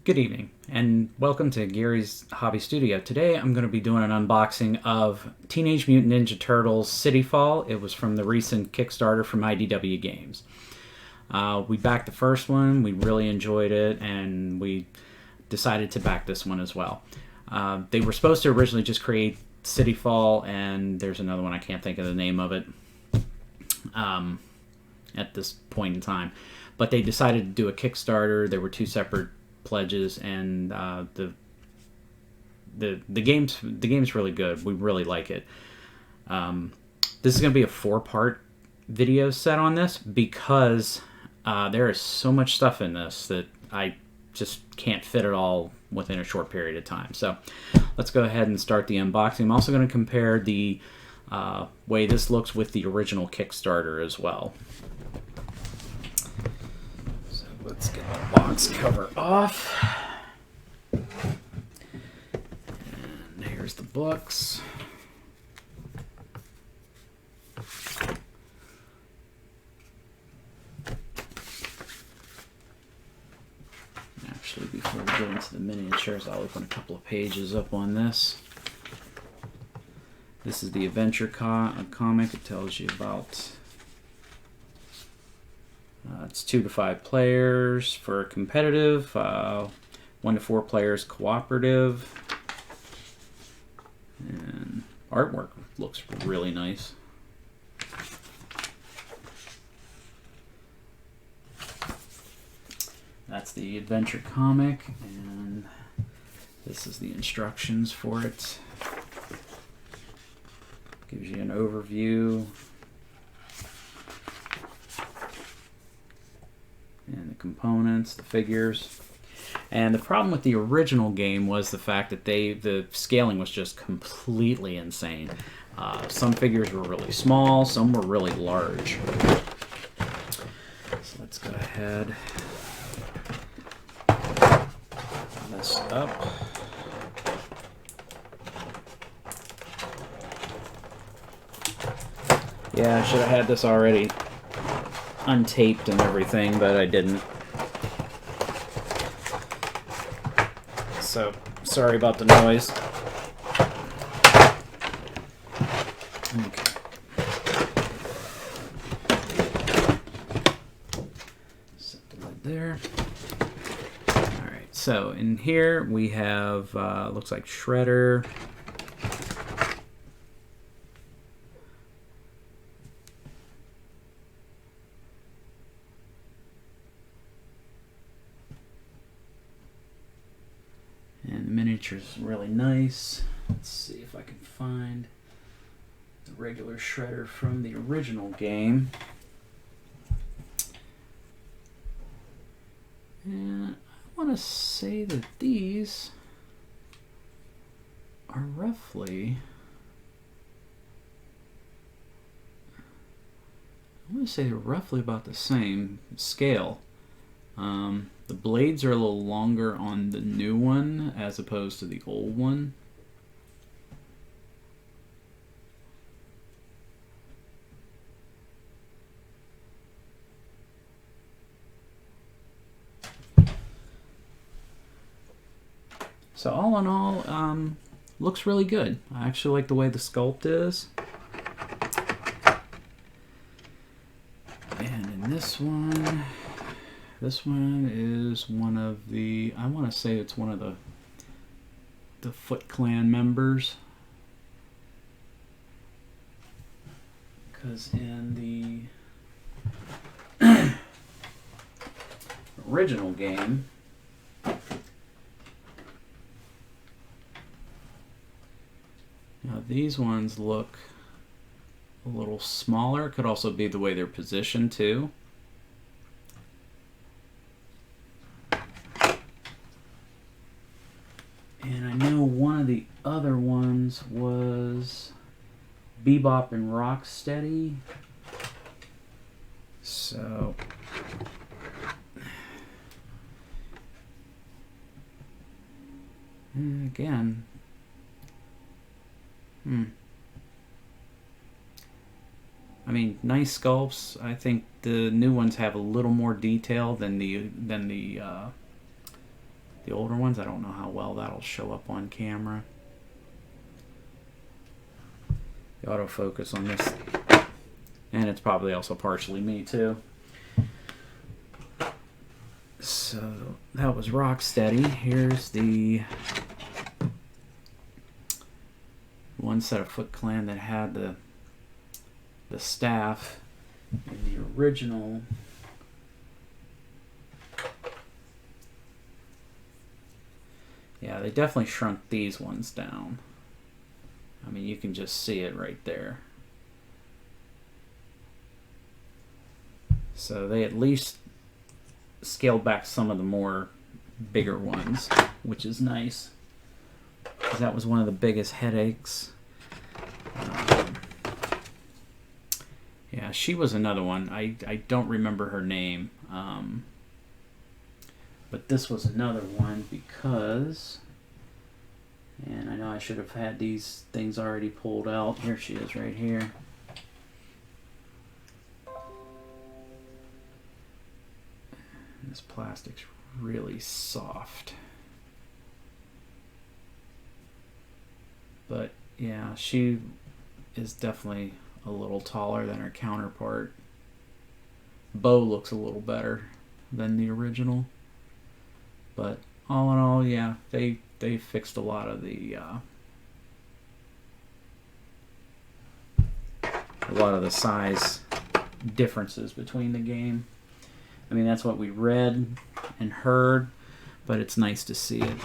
Good evening, and welcome to Gary's Hobby Studio. Today I'm going to be doing an unboxing of Teenage Mutant Ninja Turtles City Fall. It was from the recent Kickstarter from IDW Games. We backed the first one, we really enjoyed it, and we decided to back this one as well. They were supposed to originally just create City Fall, and there's another one, I can't think of the name of it at this point in time. But they decided to do a Kickstarter. There were two separate pledges, and the game's really good. We really like it. This is going to be a 4-part video set on this because there is so much stuff in this that I just can't fit it all within a short period of time. So let's go ahead and start the unboxing. I'm also going to compare the way this looks with the original Kickstarter as well. Let's get the box cover off. And here's the books. Actually, before we get into the miniatures, I'll open a couple of pages up on this. This is the adventure comic. It tells you about... it's 2 to 5 players for competitive, 1 to 4 players cooperative, and artwork looks really nice. That's the adventure comic, and this is the instructions for it. Gives you an overview. And the components, the figures. And the problem with the original game was the fact that the scaling was just completely insane. Some figures were really small, some were really large. So let's go ahead, open this up. Yeah, I should have had this already untaped and everything, but I didn't. So, sorry about the noise. Okay. Set the lid there. Alright, so in here we have, looks like Shredder. And the miniature's really nice. Let's see if I can find the regular Shredder from the original game. And I want to say that these are roughly... I want to say they're roughly about the same scale. The blades are a little longer on the new one as opposed to the old one. So all in all, looks really good. I actually like the way the sculpt is. And in this one is one of the, I want to say it's one of the Foot Clan members. Because in the original game, now these ones look a little smaller. It could also be the way they're positioned too. And I know one of the other ones was Bebop and Rocksteady. So again, I mean, nice sculpts. I think the new ones have a little more detail than the The older ones, I don't know how well that'll show up on camera. The autofocus on this, and it's probably also partially me too. So that was Rocksteady. Here's the one set of Foot Clan that had the staff in the original. Yeah, they definitely shrunk these ones down. I mean, you can just see it right there. So they at least scaled back some of the more bigger ones, which is nice, because that was one of the biggest headaches. Yeah, she was another one. I don't remember her name. But this was another one because, and I know I should have had these things already pulled out. Here she is right here. This plastic's really soft. But yeah, she is definitely a little taller than her counterpart. Bo looks a little better than the original. But all in all, yeah, they fixed a lot of the size differences between the game. I mean, that's what we read and heard, but it's nice to see it.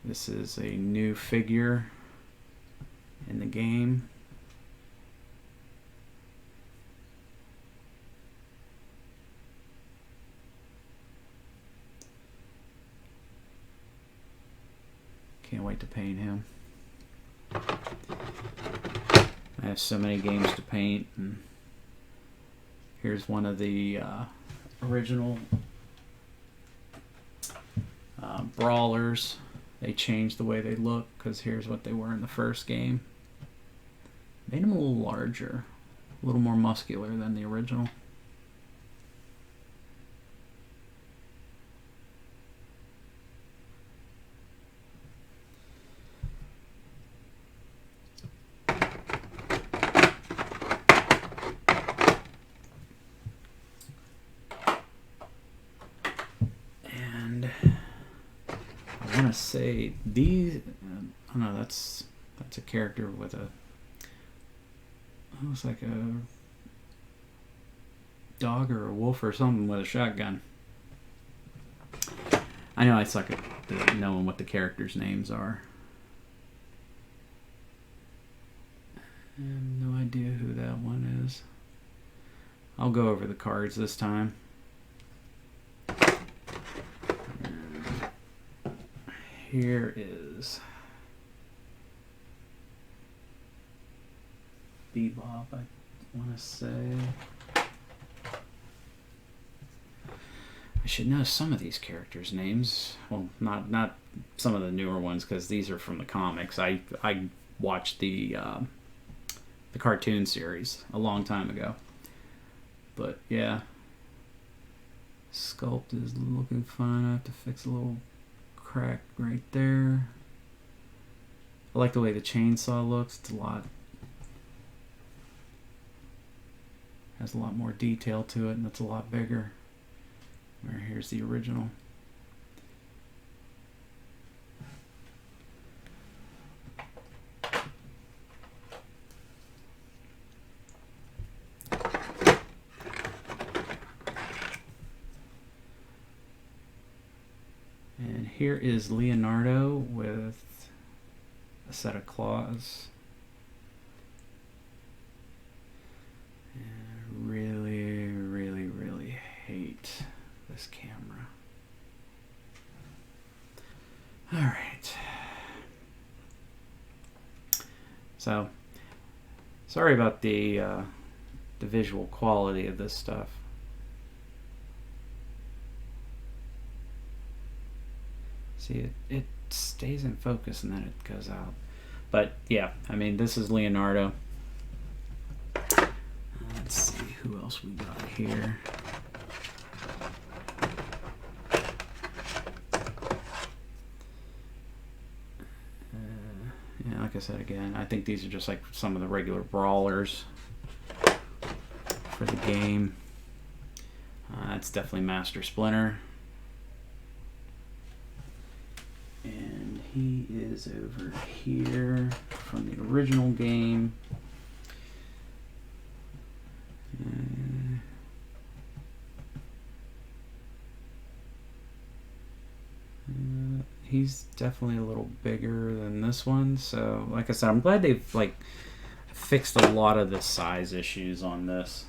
This is a new figure in the game. Can't wait to paint him. I have so many games to paint, and here's one of the original Brawlers. They changed the way they look, because here's what they were in the first game. Made them a little larger, a little more muscular than the original. Say these, oh no, that's a character with a, looks like a dog or a wolf or something with a shotgun. I know I suck at knowing what the characters' names are. I have no idea who that one is. I'll go over the cards this time. Here is Bebop, I want to say. I should know some of these characters' names. Well, not some of the newer ones, because these are from the comics. I watched the cartoon series a long time ago. But yeah, sculpt is looking fine. I have to fix a little crack right there. I like the way the chainsaw looks. It's has a lot more detail to it, and it's a lot bigger. Where here's the original. And here is Leonardo with a set of claws. And I really, really, really hate this camera. All right. So, sorry about the visual quality of this stuff. See, it stays in focus and then it goes out. But yeah, I mean, this is Leonardo. Let's see who else we got here. like I said again, I think these are just like some of the regular brawlers for the game. That's definitely Master Splinter. And he is over here from the original game. He's definitely a little bigger than this one. So, like I said, I'm glad they've like fixed a lot of the size issues on this.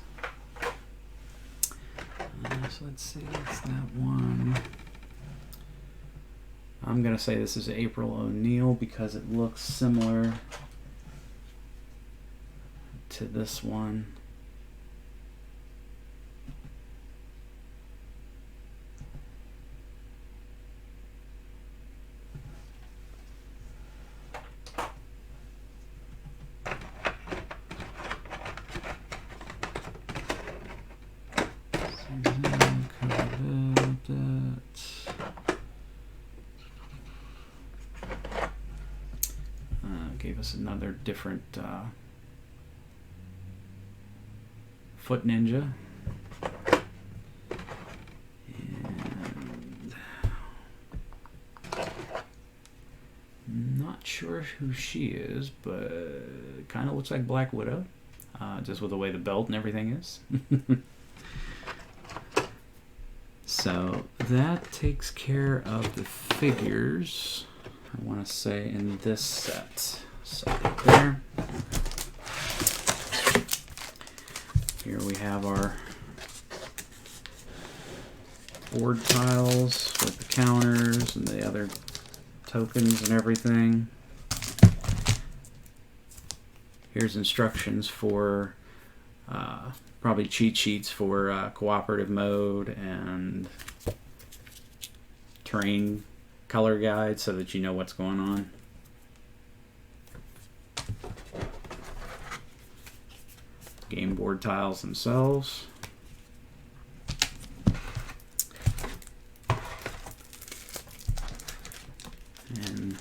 So let's see, it's that one. I'm gonna say this is April O'Neil because it looks similar to this one. Gave us another different foot ninja. And not sure who she is, but kind of looks like Black Widow, just with the way the belt and everything is. So that takes care of the figures, I want to say, in this set. So there. Here we have our board tiles with the counters and the other tokens and everything. Here's instructions for probably cheat sheets for cooperative mode and terrain color guide so that you know what's going on. Game board tiles themselves. And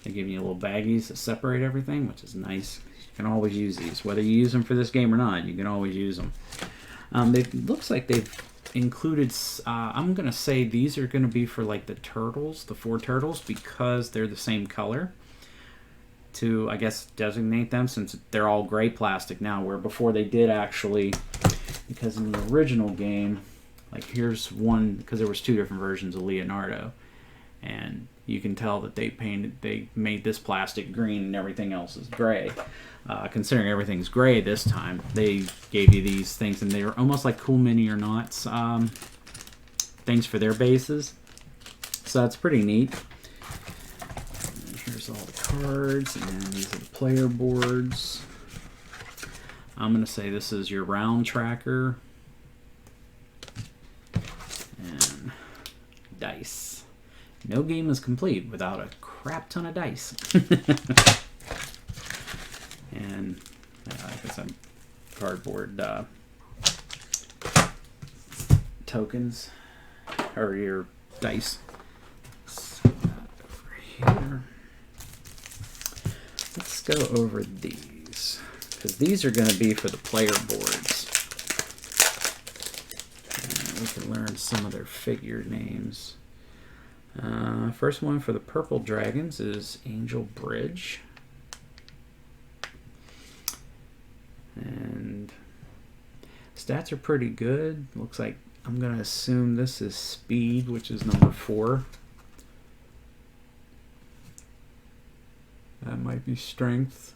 they give you little baggies that separate everything, which is nice. You can always use these. Whether you use them for this game or not, you can always use them. It looks like they've included, I'm going to say these are going to be for like the turtles, the 4 turtles, because they're the same color. To, I guess, designate them, since they're all gray plastic now, where before they did actually, because in the original game, like here's one, because there was 2 different versions of Leonardo, and you can tell that they made this plastic green and everything else is gray. Considering everything's gray this time, they gave you these things, and they were almost like Cool Mini or Nots things for their bases. So that's pretty neat. And here's all the cards, and these are the player boards. I'm going to say this is your round tracker. And dice. No game is complete without a crap ton of dice. And I guess some cardboard tokens, or your dice. Over here. Let's go over these, because these are going to be for the player boards. And we can learn some of their figure names. First one for the purple dragons is Angel Bridge. And stats are pretty good. Looks like, I'm going to assume this is speed, which is number 4. That might be strength.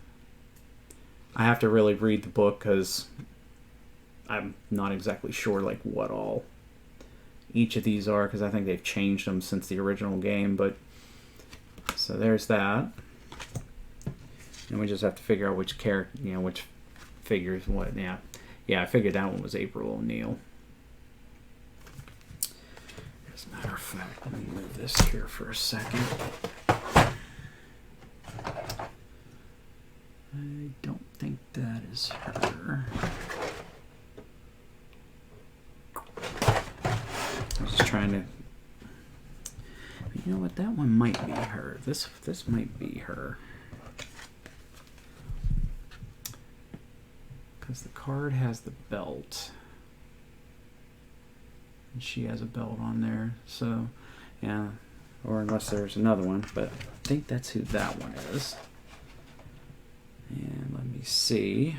I have to really read the book because I'm not exactly sure like what all each of these are, because I think they've changed them since the original game. But so there's that. And we just have to figure out which character, which figures what. Yeah, I figured that one was April O'Neil. As a matter of fact, let me move this here for a second. I don't think that is her. I was just trying to. You know what? That one might be her. This might be her. because the card has the belt. And she has a belt on there, so yeah, or unless there's another one, but I think that's who that one is. And let me see.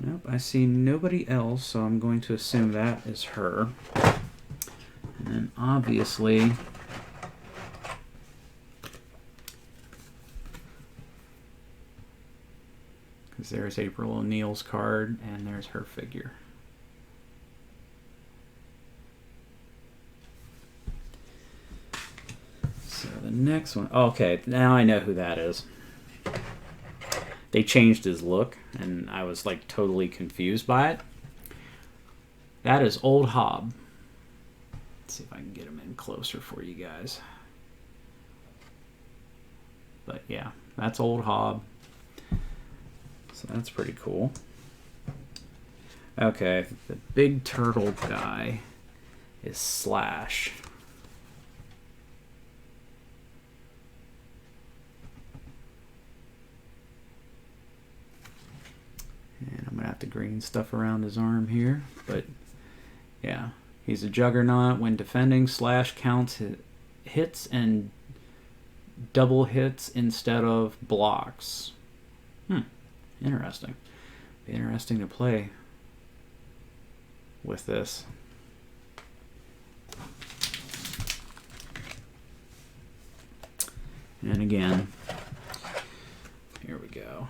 Nope, I see nobody else, so I'm going to assume that is her. And then obviously, because there's April O'Neil's card, and there's her figure. So the next one, okay, now I know who that is. They changed his look, and I was like totally confused by it. That is Old Hob. Let's see if I can get him in closer for you guys. But yeah, that's Old Hob. So that's pretty cool. Okay, the big turtle guy is Slash. And I'm going to have to green stuff around his arm here. But yeah, he's a juggernaut. When defending, Slash counts hits and double hits instead of blocks. Interesting. Be interesting to play with this. And again, here we go.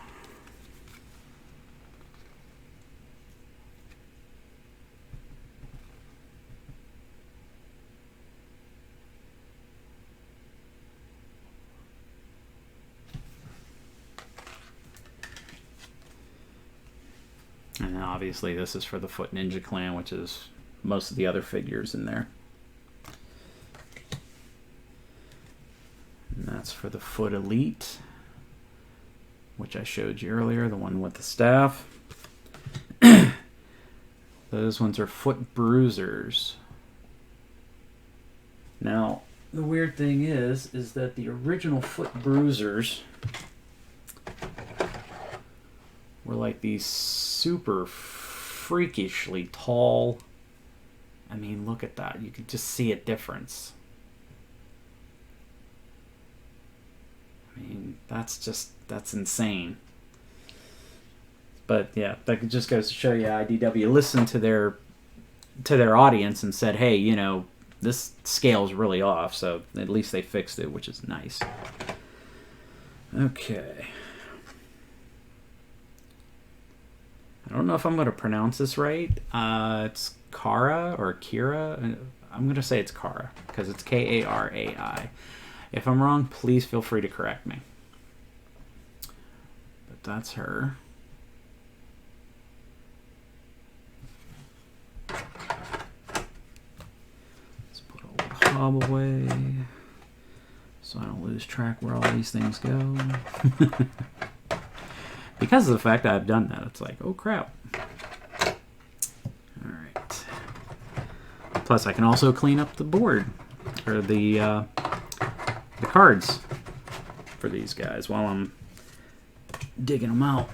And obviously this is for the Foot Ninja Clan, which is most of the other figures in there. And that's for the Foot Elite, which I showed you earlier, the one with the staff. Those ones are Foot Bruisers. Now, the weird thing is that the original Foot Bruisers were like these super freakishly tall. I mean, look at that. You could just see a difference. I mean, that's insane. But yeah, that just goes to show you IDW listened to their audience and said, hey, you know, this scale's really off, so at least they fixed it, which is nice. Okay. I don't know if I'm going to pronounce this right. It's Kara or Kira. I'm going to say it's Kara because it's K-A-R-A-I. If I'm wrong, please feel free to correct me. But that's her. Let's put Old Hob away so I don't lose track where all these things go. Because of the fact that I've done that, it's like, oh crap. Alright. Plus, I can also clean up the board, or the cards for these guys while I'm digging them out.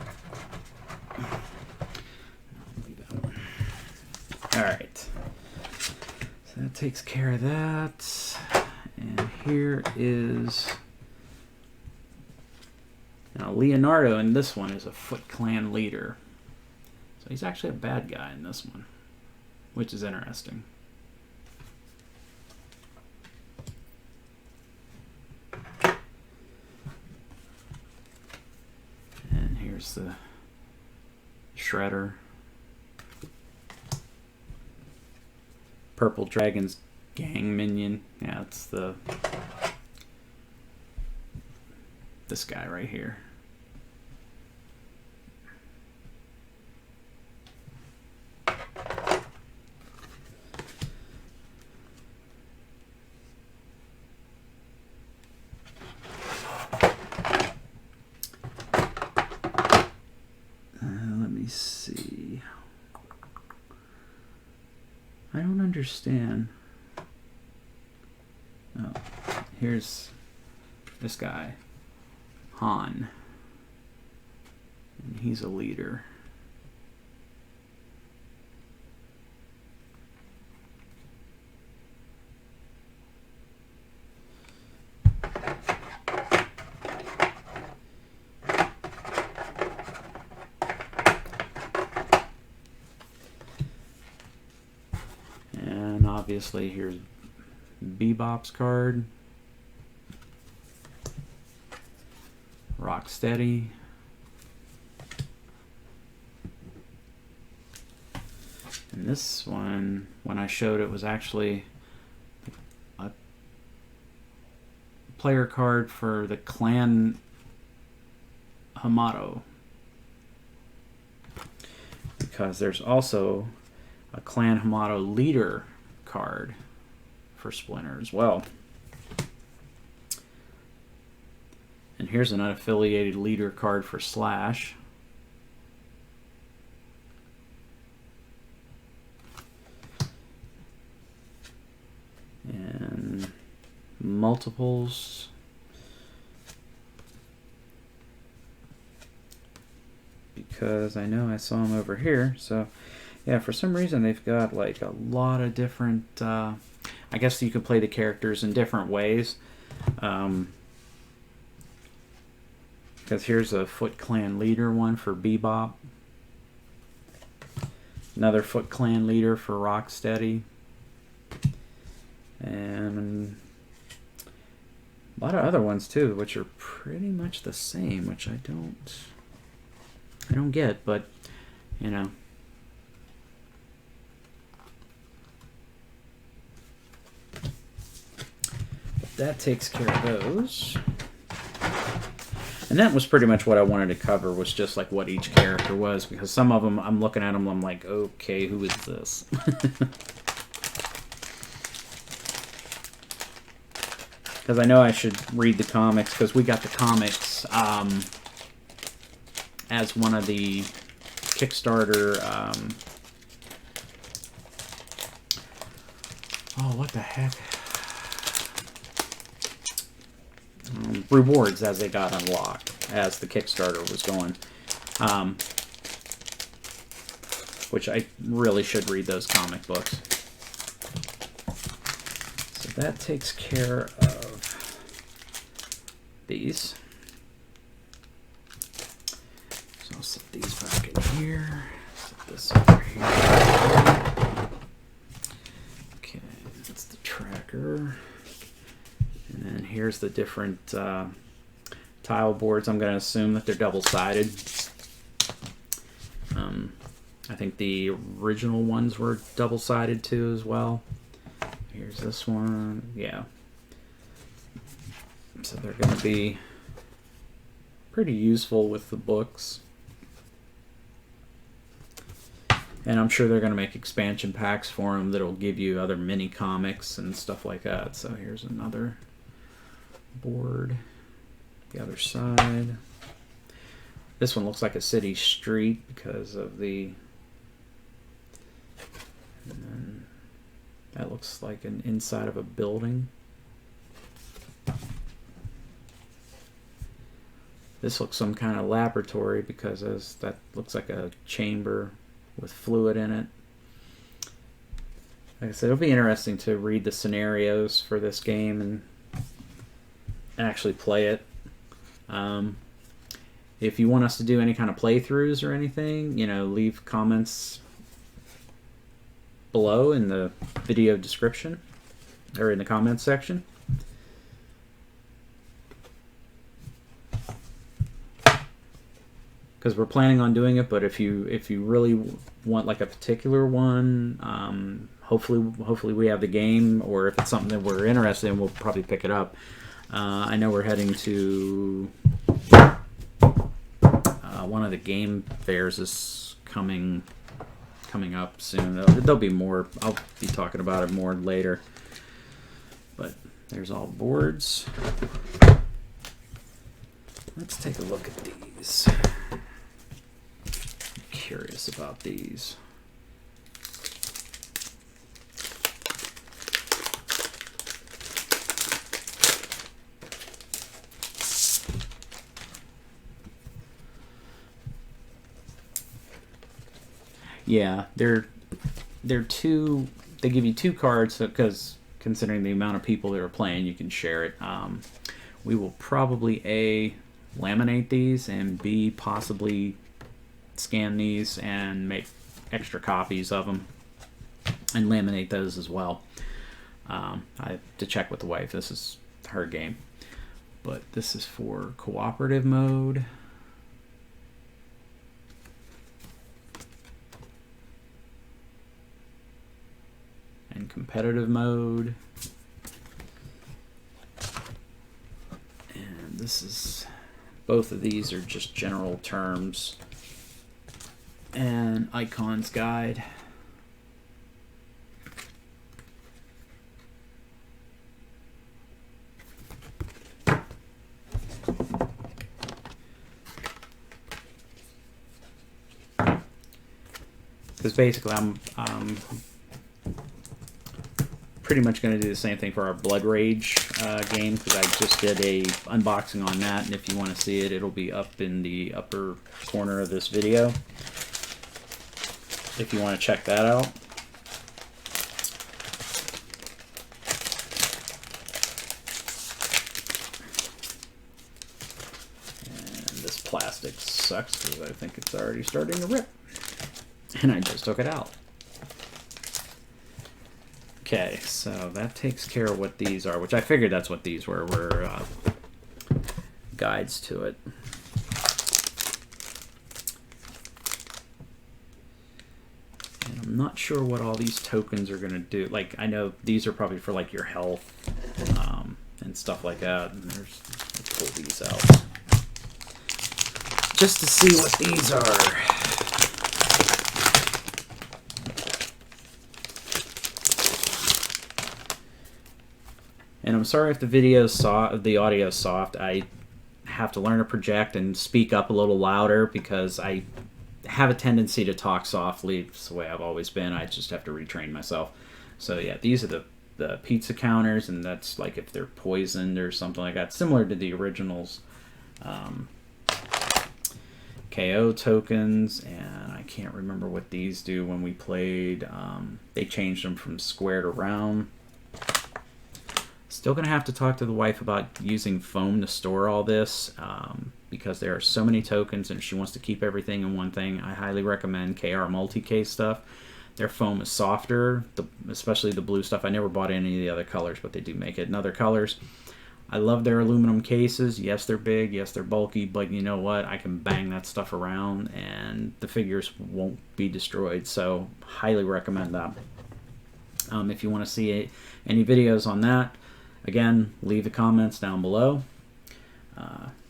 Alright. So that takes care of that. And here is... Now, Leonardo in this one is a Foot Clan leader. So he's actually a bad guy in this one, which is interesting. And here's the Shredder. Purple Dragon's gang minion. Yeah, it's this guy right here. Let me see. I don't understand. Oh, here's this guy, Han. And he's a leader. And obviously here's Bebop's card. Rocksteady. And this one, when I showed it, was actually a player card for the clan Hamato. Because there's also a clan Hamato leader card for Splinter as well. And here's an unaffiliated leader card for Slash. And multiples. Because I know I saw them over here. So yeah, for some reason they've got like a lot of different, I guess you could play the characters in different ways. Because here's a Foot Clan leader one for Bebop. Another Foot Clan leader for Rocksteady. And a lot of other ones too, which are pretty much the same, which I don't get, but you know. But that takes care of those. And that was pretty much what I wanted to cover, was just like what each character was, because some of them, I'm looking at them, I'm like, okay, who is this? Because I know I should read the comics, because we got the comics as one of the Kickstarter, oh, what the heck? Rewards as they got unlocked as the Kickstarter was going, which I really should read those comic books. So that takes care of these. So I'll set these back in here. Set this over here. Okay, that's the tracker. And then here's the different tile boards. I'm going to assume that they're double-sided. I think the original ones were double-sided too as well. Here's this one. Yeah. So they're going to be pretty useful with the books. And I'm sure they're going to make expansion packs for them that'll give you other mini comics and stuff like that. So here's another board. The other side. This one looks like a city street because of the... And then that looks like an inside of a building. This looks some kind of laboratory because that looks like a chamber with fluid in it. Like I said, it'll be interesting to read the scenarios for this game and actually play it. If you want us to do any kind of playthroughs or anything, you know, leave comments below in the video description or in the comments section. Because we're planning on doing it, but if you really want like a particular one, hopefully we have the game, or if it's something that we're interested in, we'll probably pick it up. I know we're heading to one of the game fairs is coming up soon. There'll be more. I'll be talking about it more later. But there's all boards. Let's take a look at these. I'm curious about these. Yeah, they're two. They give you 2 cards because considering the amount of people that are playing, you can share it. We will probably A, laminate these, and B, possibly scan these and make extra copies of them and laminate those as well. I have to check with the wife. This is her game. But this is for cooperative mode. And competitive mode. And this is, both of these are just general terms. And icons guide. Because basically I'm pretty much going to do the same thing for our Blood Rage game, because I just did a unboxing on that, and if you want to see it, it'll be up in the upper corner of this video if you want to check that out. And this plastic sucks because I think it's already starting to rip, and I just took it out. Okay, so that takes care of what these are, which I figured that's what these were guides to it. And I'm not sure what all these tokens are going to do. Like, I know these are probably for like your health and stuff like that. And let's pull these out just to see what these are. And I'm sorry if the audio is soft. I have to learn to project and speak up a little louder because I have a tendency to talk softly. It's the way I've always been. I just have to retrain myself. So yeah, these are the pizza counters, and that's like if they're poisoned or something like that, similar to the originals. KO tokens, and I can't remember what these do when we played. They changed them from square to round. Still going to have to talk to the wife about using foam to store all this because there are so many tokens and she wants to keep everything in one thing. I highly recommend KR multi-case stuff. Their foam is softer, especially the blue stuff. I never bought any of the other colors, but they do make it in other colors. I love their aluminum cases. Yes, they're big. Yes, they're bulky. But you know what? I can bang that stuff around and the figures won't be destroyed. So highly recommend that. If you want to see any videos on that, again, leave the comments down below.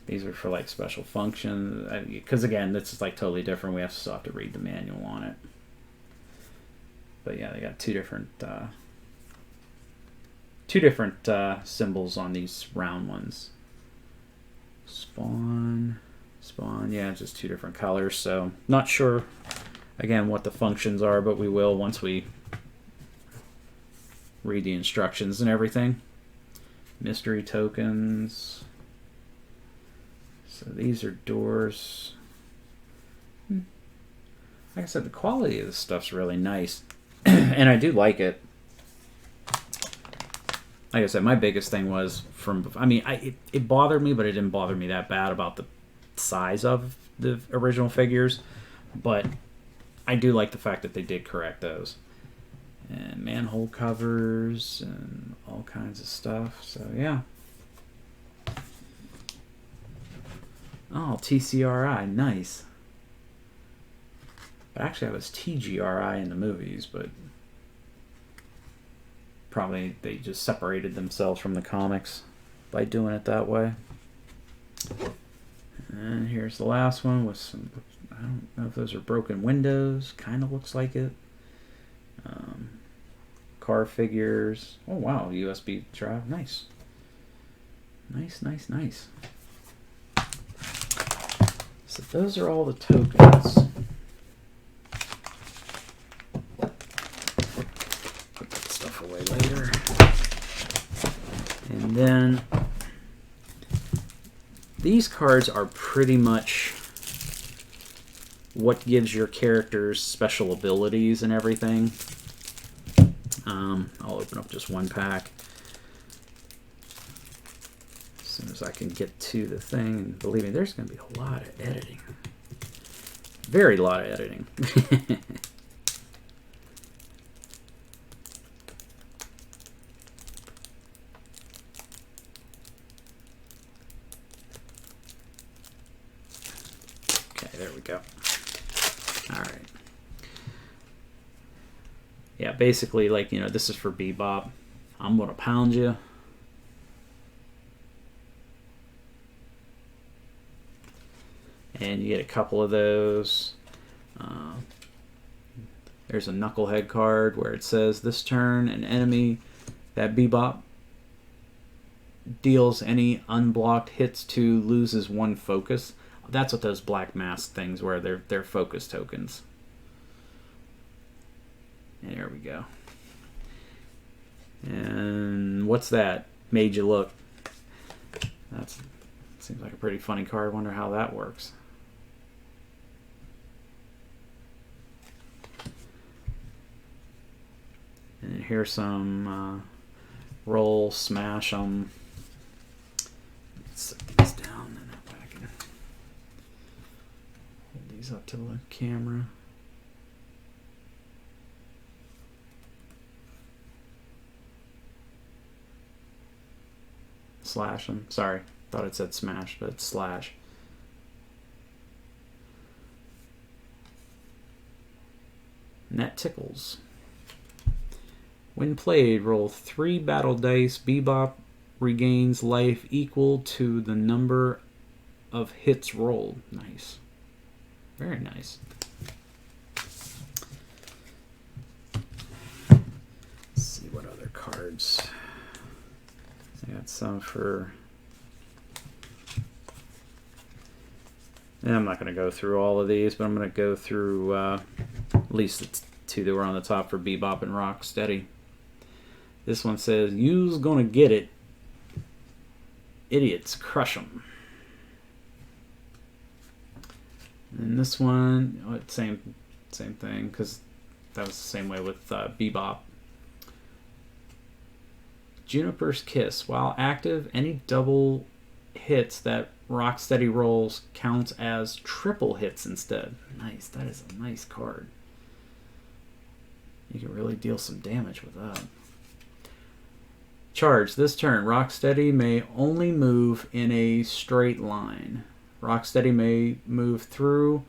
These are for like special functions, because again, this is like totally different. We still have to read the manual on it. But yeah, they got two different symbols on these round ones. Spawn, yeah, just 2 different colors. So not sure, again, what the functions are, but we will once we read the instructions and everything. Mystery tokens. So these are doors. Like I said, the quality of this stuff's really nice. And I do like it. Like I said, my biggest thing was it bothered me, but it didn't bother me that bad about the size of the original figures. But I do like the fact that they did correct those. And manhole covers and all kinds of stuff. So yeah. Oh, TCRI, nice. But actually, I was TGRI in the movies, but probably they just separated themselves from the comics by doing it that way. And here's the last one with some, I don't know if those are broken windows. Kind of looks like it. Car figures. Oh wow, USB drive. Nice. Nice. So those are all the tokens. Put that stuff away later. And then these cards are pretty much what gives your characters special abilities and everything. I'll open up just one pack as soon as I can get to the thing. And believe me, there's going to be a lot of editing. Very lot of editing. Okay, there we go. All right. Yeah, basically, like, you know, this is for Bebop. I'm going to pound you. And you get a couple of those. There's a Knucklehead card where it says, this turn, an enemy that Bebop deals any unblocked hits to loses 1 focus. That's what those black mask things were. They're focus tokens. There we go. And what's that? Made you look. That seems like a pretty funny card. Wonder how that works. And here's some roll, smash them. Let's set these down and that way I can hold these up to the camera. Slash them. Sorry, thought it said smash, but it's slash. And that tickles. When played, roll 3 battle dice. Bebop regains life equal to the number of hits rolled. Nice. Very nice. Let's see what other cards. I got some for... I'm not going to go through all of these, but I'm going to go through at least the 2 that were on the top for Bebop and Rocksteady. This one says, "You's gonna get it. Idiots, crush 'em." And this one, oh, same thing, because that was the same way with Bebop. Juniper's Kiss. While active, any double hits that Rocksteady rolls counts as triple hits instead. Nice. That is a nice card. You can really deal some damage with that. Charge. This turn, Rocksteady may only move in a straight line. Rocksteady may move through,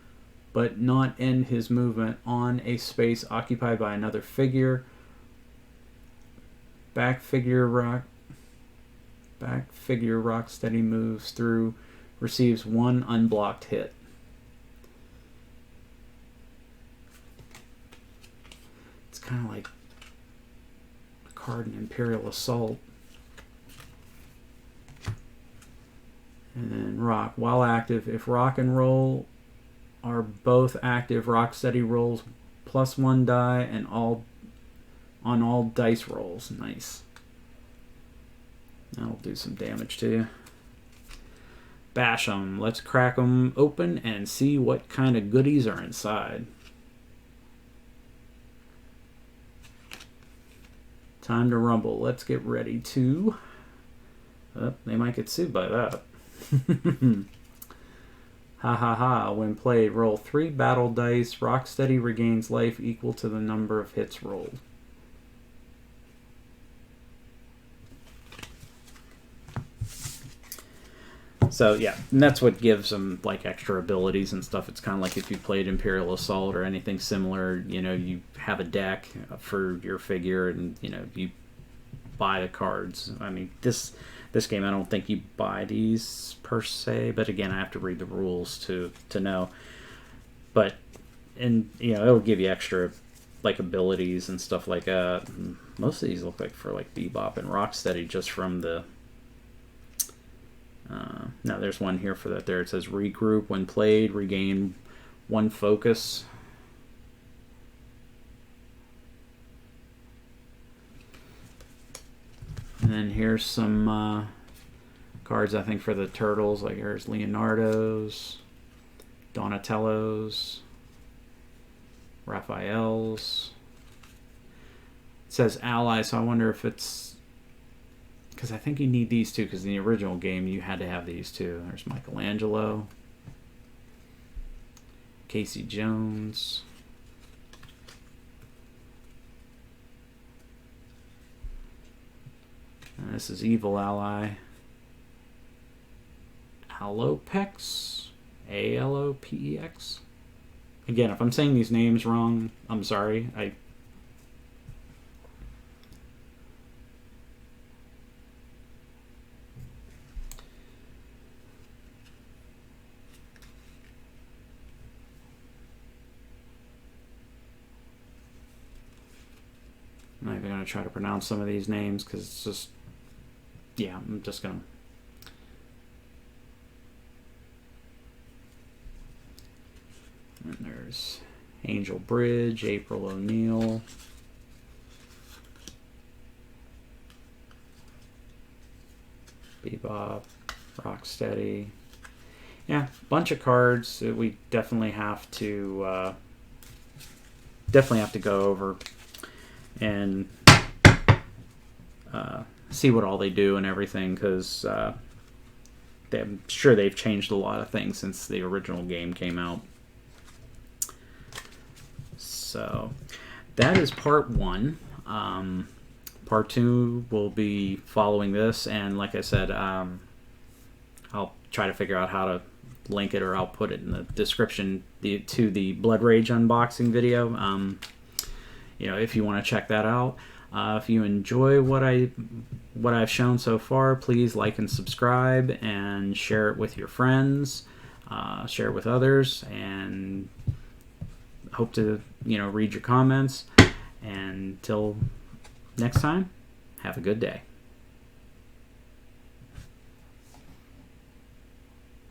but not end his movement on a space occupied by another figure. Back figure Rocksteady moves through, receives 1 unblocked hit. It's kind of like a card in Imperial Assault. And then Rock. While active, if Rock and Roll are both active, Rocksteady rolls +1 die and on all dice rolls. Nice. That'll do some damage to you. Bash 'em. Let's crack 'em open and see what kind of goodies are inside. Time to rumble. Let's get ready to... Oh, they might get sued by that. Ha ha ha. When played, roll 3 battle dice. Rocksteady regains life equal to the number of hits rolled. So yeah, and that's what gives them like extra abilities and stuff. It's kind of like if you played Imperial Assault or anything similar, you know, you have a deck for your figure and, you know, you buy the cards. I mean, this game, I don't think you buy these per se, but again, I have to read the rules to know. But, and, you know, it'll give you extra like abilities and stuff like that. Most of these look like for like Bebop and Rocksteady just from the... now there's one here for that there. It says regroup when played, regain 1 focus. And then here's some cards I think for the turtles. Like here's Leonardo's, Donatello's, Raphael's. It says ally, so I wonder if it's... Because I think you need these two, because in the original game you had to have these two. There's Michelangelo. Casey Jones. And this is Evil Ally. Alopex. A-L-O-P-E-X. Again, if I'm saying these names wrong, I'm sorry. I'm not even going to try to pronounce some of these names because it's just... Yeah, I'm just going to... And there's Angel Bridge, April O'Neil. Bebop, Rocksteady. Yeah, bunch of cards that we definitely have to go over and see what all they do and everything, because I'm sure they've changed a lot of things since the original game came out. So that is part one. Part two will be following this, and like I said, I'll try to figure out how to link it, or I'll put it in the description to the Blood Rage unboxing video. If you want to check that out. If you enjoy what I've shown so far, please like and subscribe and share it with your friends, share it with others, and hope to read your comments. And until next time, have a good day.